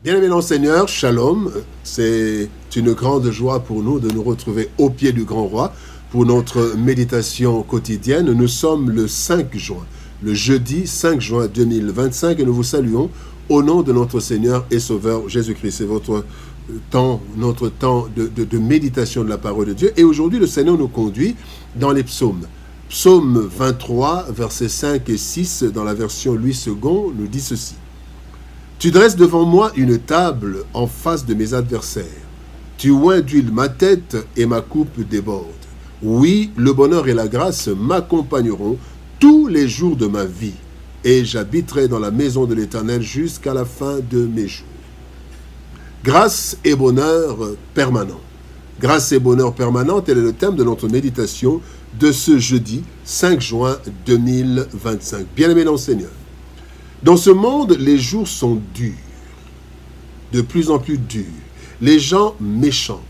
Bien-aimés dans le Seigneur, Shalom, c'est une grande joie pour nous de nous retrouver au pied du Grand Roi pour notre méditation quotidienne. Nous sommes le 5 juin, le jeudi 5 juin 2025 et nous vous saluons au nom de notre Seigneur et Sauveur Jésus-Christ. C'est notre temps de méditation de la parole de Dieu. Et aujourd'hui, le Seigneur nous conduit dans les psaumes. Psaume 23, versets 5 et 6, dans la version Louis II, nous dit ceci. Tu dresses devant moi une table en face de mes adversaires. Tu oins d'huile ma tête et ma coupe déborde. Oui, le bonheur et la grâce m'accompagneront tous les jours de ma vie, et j'habiterai dans la maison de l'Éternel jusqu'à la fin de mes jours. Grâce et bonheur permanent. Grâce et bonheur permanent, tel est le thème de notre méditation de ce jeudi 5 juin 2025. Bien-aimés dans le Seigneur. Dans ce monde, les jours sont durs, de plus en plus durs, les gens méchants.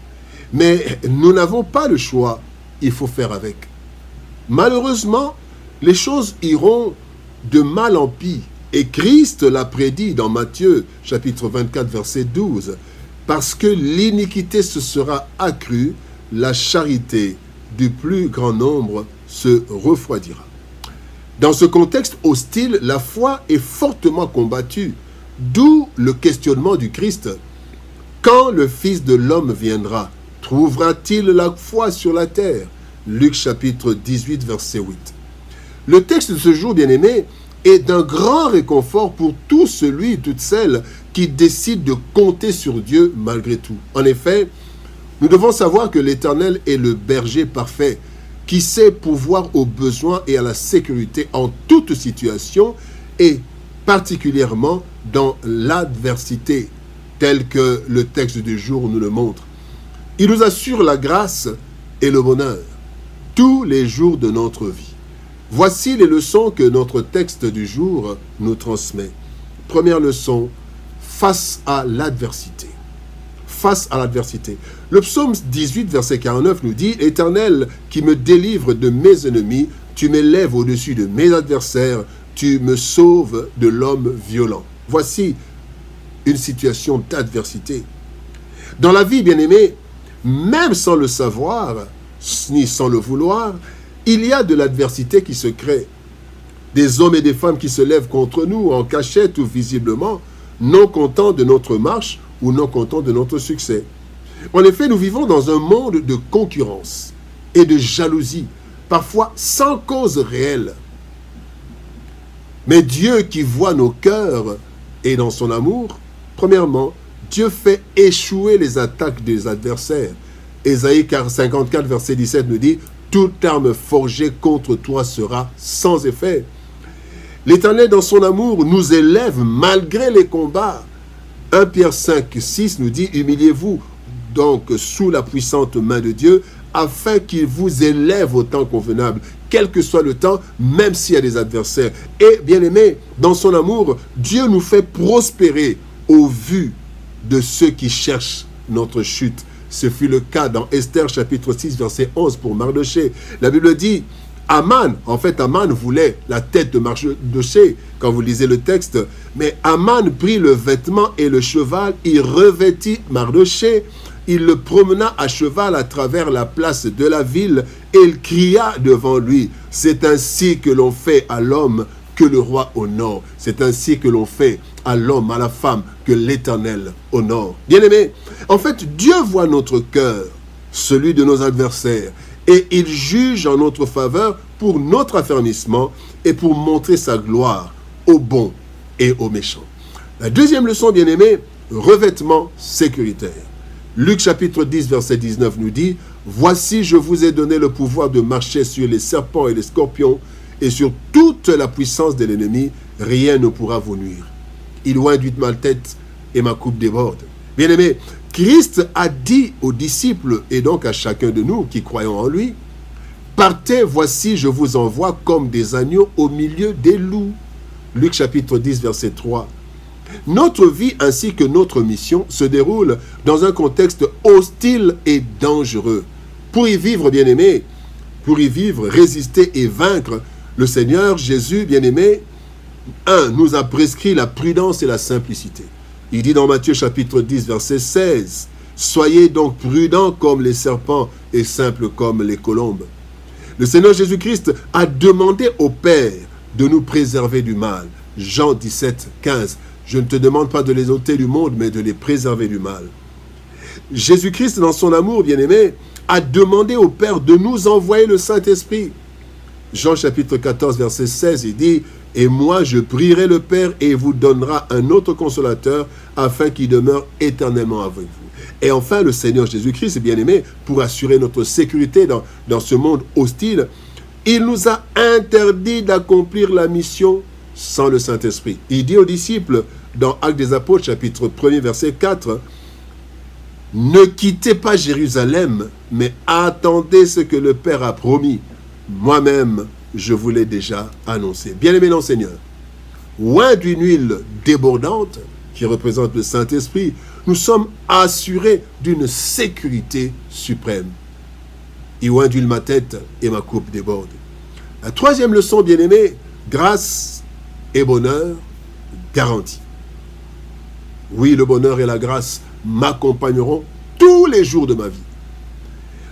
Mais nous n'avons pas le choix, il faut faire avec. Malheureusement, les choses iront de mal en pis. Et Christ l'a prédit dans Matthieu, chapitre 24, verset 12. Parce que l'iniquité se sera accrue, la charité du plus grand nombre se refroidira. Dans ce contexte hostile, la foi est fortement combattue, d'où le questionnement du Christ. Quand le Fils de l'homme viendra, trouvera-t-il la foi sur la terre? Luc chapitre 18, verset 8. Le texte de ce jour, bien-aimé, est d'un grand réconfort pour tout celui, toute celle qui décide de compter sur Dieu malgré tout. En effet, nous devons savoir que l'Éternel est le berger parfait, qui sait pourvoir aux besoins et à la sécurité en toute situation et particulièrement dans l'adversité, tel que le texte du jour nous le montre. Il nous assure la grâce et le bonheur tous les jours de notre vie. Voici les leçons que notre texte du jour nous transmet. Première leçon, face à l'adversité. Face à l'adversité. Le psaume 18, verset 49 nous dit « Éternel, qui me délivre de mes ennemis, tu m'élèves au-dessus de mes adversaires, tu me sauves de l'homme violent. » Voici une situation d'adversité. Dans la vie, bien-aimé, même sans le savoir, ni sans le vouloir, il y a de l'adversité qui se crée. Des hommes et des femmes qui se lèvent contre nous en cachette ou visiblement, non contents de notre marche ou non contents de notre succès. En effet, nous vivons dans un monde de concurrence et de jalousie, parfois sans cause réelle. Mais Dieu qui voit nos cœurs et dans son amour, premièrement, Dieu fait échouer les attaques des adversaires. Ésaïe 54, verset 17 nous dit « Toute arme forgée contre toi sera sans effet. » L'Éternel, dans son amour, nous élève malgré les combats. 1 Pierre 5, 6 nous dit « Humiliez-vous donc sous la puissante main de Dieu, afin qu'il vous élève au temps convenable, quel que soit le temps, même s'il y a des adversaires. » Et bien aimé, dans son amour, Dieu nous fait prospérer au vu de ceux qui cherchent notre chute. Ce fut le cas dans Esther chapitre 6, verset 11 pour Mardochée. La Bible dit Aman voulait la tête de Mardochée, quand vous lisez le texte, mais Aman prit le vêtement et le cheval, il revêtit Mardochée, il le promena à cheval à travers la place de la ville, et il cria devant lui, « C'est ainsi que l'on fait à l'homme que le roi honore. C'est ainsi que l'on fait à l'homme, à la femme, que l'Éternel honore. » Bien-aimés, en fait, Dieu voit notre cœur, celui de nos adversaires, et il juge en notre faveur pour notre affermissement et pour montrer sa gloire aux bons et aux méchants. La deuxième leçon, bien-aimés, revêtement sécuritaire. Luc chapitre 10, verset 19 nous dit « Voici, je vous ai donné le pouvoir de marcher sur les serpents et les scorpions, et sur toute la puissance de l'ennemi, rien ne pourra vous nuire. Il oint d'huile ma tête et ma coupe déborde. » Bien-aimés, Christ a dit aux disciples, et donc à chacun de nous qui croyons en lui, « Partez, voici, je vous envoie comme des agneaux au milieu des loups. » Luc chapitre 10, verset 3. Notre vie ainsi que notre mission se déroule dans un contexte hostile et dangereux. Pour y vivre, bien-aimés, pour y vivre, résister et vaincre, le Seigneur Jésus, bien-aimé, 1. nous a prescrit la prudence et la simplicité. Il dit dans Matthieu chapitre 10, verset 16, « Soyez donc prudents comme les serpents et simples comme les colombes. » Le Seigneur Jésus-Christ a demandé au Père de nous préserver du mal. Jean 17, 15. Je ne te demande pas de les ôter du monde, mais de les préserver du mal. Jésus-Christ, dans son amour, bien-aimé, a demandé au Père de nous envoyer le Saint-Esprit. Jean chapitre 14, verset 16, il dit « Et moi, je prierai le Père et il vous donnera un autre consolateur afin qu'il demeure éternellement avec vous. » Et enfin, le Seigneur Jésus-Christ, bien-aimé, pour assurer notre sécurité dans ce monde hostile, il nous a interdit d'accomplir la mission sans le Saint-Esprit. Il dit aux disciples, dans Actes des Apôtres, chapitre 1er, verset 4, « Ne quittez pas Jérusalem, mais attendez ce que le Père a promis. Moi-même, je vous l'ai déjà annoncé. » Bien-aimé dans le Seigneur, loin d'une huile débordante, qui représente le Saint-Esprit, nous sommes assurés d'une sécurité suprême. Il oint d'huile ma tête et ma coupe déborde. La troisième leçon, bien-aimé, grâce et bonheur garantis. Oui, le bonheur et la grâce m'accompagneront tous les jours de ma vie.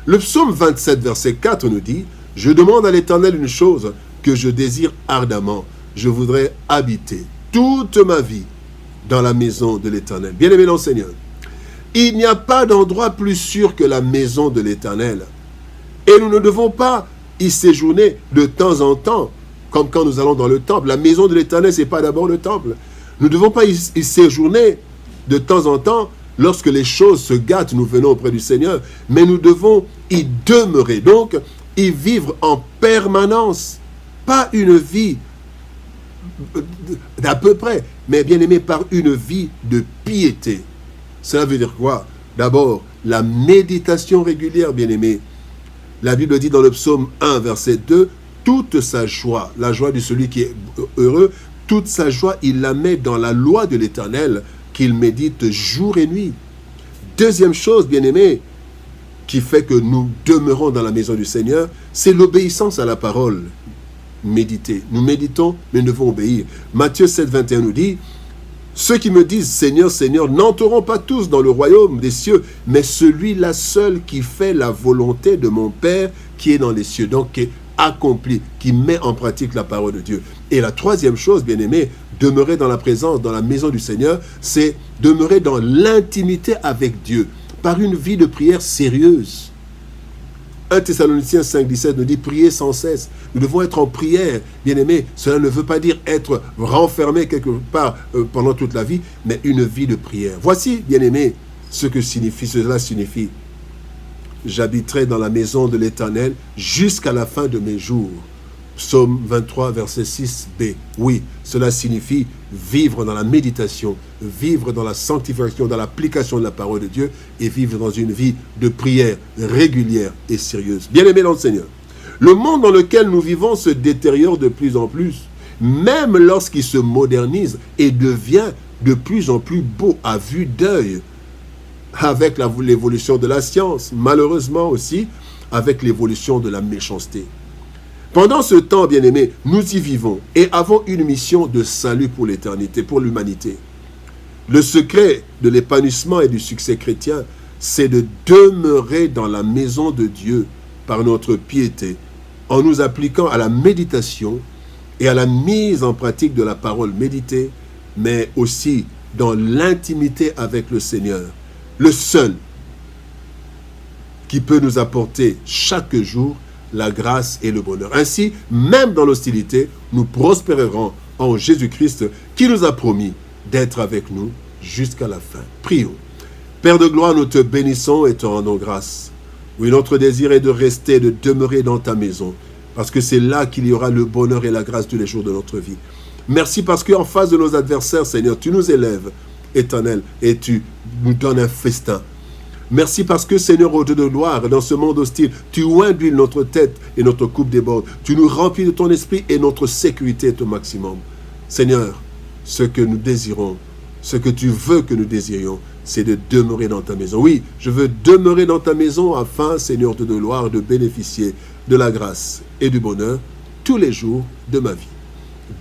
Le psaume 27, verset 4 nous dit « Je demande à l'Éternel une chose que je désire ardemment. Je voudrais habiter toute ma vie dans la maison de l'Éternel. » Bien-aimé dans le Seigneur, il n'y a pas d'endroit plus sûr que la maison de l'Éternel. Et nous ne devons pas y séjourner de temps en temps, comme quand nous allons dans le temple. La maison de l'Éternel, ce n'est pas d'abord le temple. Nous ne devons pas y séjourner de temps en temps. Lorsque les choses se gâtent, nous venons auprès du Seigneur, mais nous devons y demeurer. Donc, y vivre en permanence. Pas une vie d'à peu près, mais bien aimé par une vie de piété. Cela veut dire quoi? D'abord, la méditation régulière, bien aimé. La Bible dit dans le psaume 1, verset 2, toute sa joie, la joie de celui qui est heureux, toute sa joie, il la met dans la loi de l'Éternel, qu'il médite jour et nuit. Deuxième chose, bien aimé, qui fait que nous demeurons dans la maison du Seigneur, c'est l'obéissance à la parole. Méditer. Nous méditons, mais nous devons obéir. Matthieu 7, 21 nous dit, « Ceux qui me disent Seigneur, Seigneur, n'entreront pas tous dans le royaume des cieux, mais celui-là seul qui fait la volonté de mon Père qui est dans les cieux. » Donc, qui accomplit, qui met en pratique la parole de Dieu. Et la troisième chose, bien aimé, demeurer dans la présence, dans la maison du Seigneur, c'est demeurer dans l'intimité avec Dieu, par une vie de prière sérieuse. 1 Thessaloniciens 5, 17 nous dit « Priez sans cesse ». Nous devons être en prière, bien aimé. Cela ne veut pas dire être renfermé quelque part pendant toute la vie, mais une vie de prière. Voici, bien aimé, ce que cela signifie. J'habiterai dans la maison de l'Éternel jusqu'à la fin de mes jours. Psaume 23, verset 6b. Oui, cela signifie vivre dans la méditation, vivre dans la sanctification, dans l'application de la parole de Dieu et vivre dans une vie de prière régulière et sérieuse. Bien-aimés dans le Seigneur, le monde dans lequel nous vivons se détériore de plus en plus, même lorsqu'il se modernise et devient de plus en plus beau à vue d'œil, avec l'évolution de la science, malheureusement aussi avec l'évolution de la méchanceté. Pendant ce temps, bien-aimés, nous y vivons et avons une mission de salut pour l'éternité, pour l'humanité. Le secret de l'épanouissement et du succès chrétien, c'est de demeurer dans la maison de Dieu par notre piété, en nous appliquant à la méditation et à la mise en pratique de la parole méditée, mais aussi dans l'intimité avec le Seigneur, le seul qui peut nous apporter chaque jour la grâce et le bonheur. Ainsi, même dans l'hostilité, nous prospérerons en Jésus-Christ qui nous a promis d'être avec nous jusqu'à la fin. Prions. Père de gloire, nous te bénissons et te rendons grâce. Oui, notre désir est de rester, de demeurer dans ta maison, parce que c'est là qu'il y aura le bonheur et la grâce tous les jours de notre vie. Merci parce qu'en face de nos adversaires, Seigneur, tu nous élèves, Éternel, et tu nous donnes un festin. Merci parce que, Seigneur, au Dieu de gloire, dans ce monde hostile, tu oins d'huile notre tête et notre coupe déborde. Tu nous remplis de ton esprit et notre sécurité est au maximum. Seigneur, ce que nous désirons, ce que tu veux que nous désirions, c'est de demeurer dans ta maison. Oui, je veux demeurer dans ta maison afin, Seigneur, Dieu de gloire, de bénéficier de la grâce et du bonheur tous les jours de ma vie.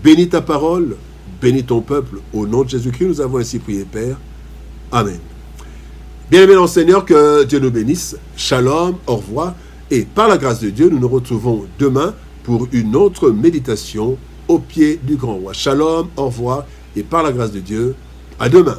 Bénis ta parole, Bénis ton peuple. Au nom de Jésus-Christ, nous avons ainsi prié, Père. Amen. Bien-aimés dans le Seigneur, que Dieu nous bénisse. Shalom, au revoir. Et par la grâce de Dieu, nous nous retrouvons demain pour une autre méditation au pied du grand roi. Shalom, au revoir. Et par la grâce de Dieu, à demain.